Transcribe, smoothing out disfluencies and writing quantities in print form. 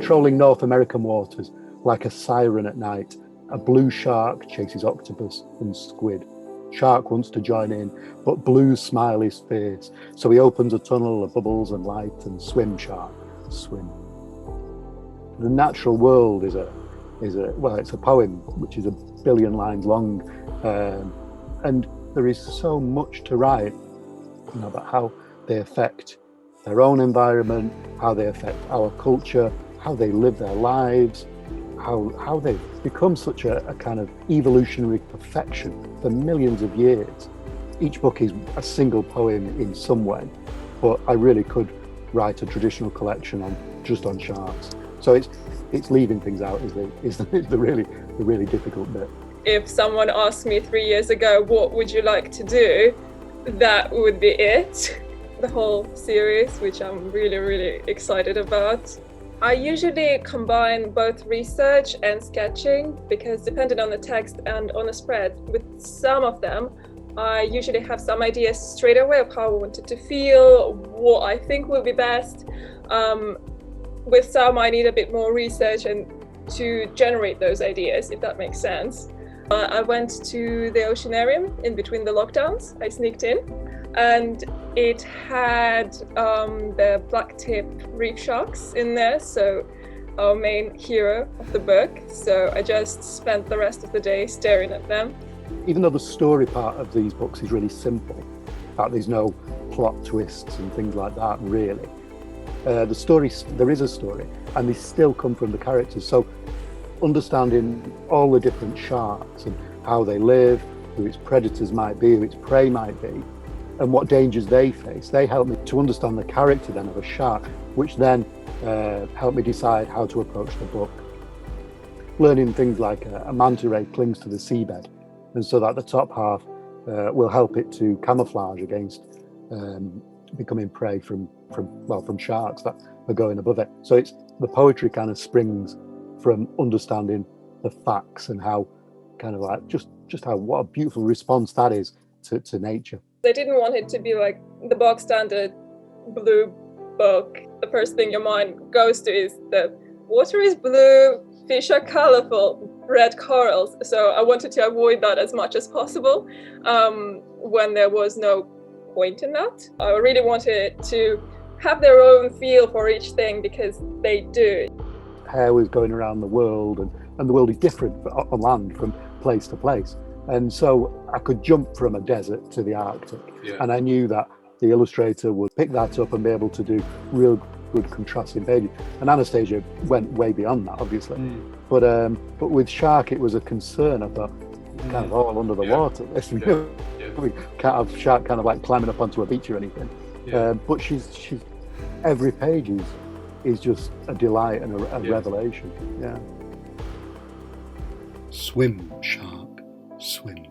patrolling North American waters like a siren at night. A blue shark chases octopus and squid. Shark wants to join in, but Blue's smile is fierce. So he opens a tunnel of bubbles and light and swim, shark, swim. The natural world is it's a poem which is 1 billion lines long, and there is so much to write, about how they affect their own environment, how they affect our culture, how they live their lives, how they've become such a kind of evolutionary perfection for millions of years. Each book is a single poem in some way, but I really could write a traditional collection just on sharks. So it's leaving things out is the really difficult bit. If someone asked me 3 years ago, what would you like to do? That would be it. The whole series, which I'm really, really excited about. I usually combine both research and sketching because depending on the text and on the spread, with some of them, I usually have some ideas straight away of how I want it to feel, what I think will be best. With some, I need a bit more research and to generate those ideas, if that makes sense. I went to the oceanarium in between the lockdowns. I sneaked in, and it had the black-tip reef sharks in there, so our main hero of the book. So I just spent the rest of the day staring at them. Even though the story part of these books is really simple, there's no plot twists and things like that, really. There is a story, and they still come from the characters. So understanding all the different sharks and how they live, who its predators might be, who its prey might be, and what dangers they face, they help me to understand the character then of a shark, which then help me decide how to approach the book. Learning things like a manta ray clings to the seabed, and so that the top half will help it to camouflage against becoming prey from sharks that are going above it. So the poetry kind of springs from understanding the facts and how kind of like just how what a beautiful response that is to nature. I didn't want it to be like the bog standard blue book. The first thing your mind goes to is the water is blue, fish are colorful, red corals. So I wanted to avoid that as much as possible when there was no point in that. I really wanted it to have their own feel for each thing because they do. Hare was going around the world, and the world is different on land from place to place. And so I could jump from a desert to the Arctic. Yeah. And I knew that the illustrator would pick that up and be able to do real good contrasting pages. And Anastasia went way beyond that, obviously. But with shark, it was a concern. I thought, kind of all under the water. We can't have shark kind of like climbing up onto a beach or anything. But she's every page is just a delight and a revelation. Yeah. Swim, shark, swim.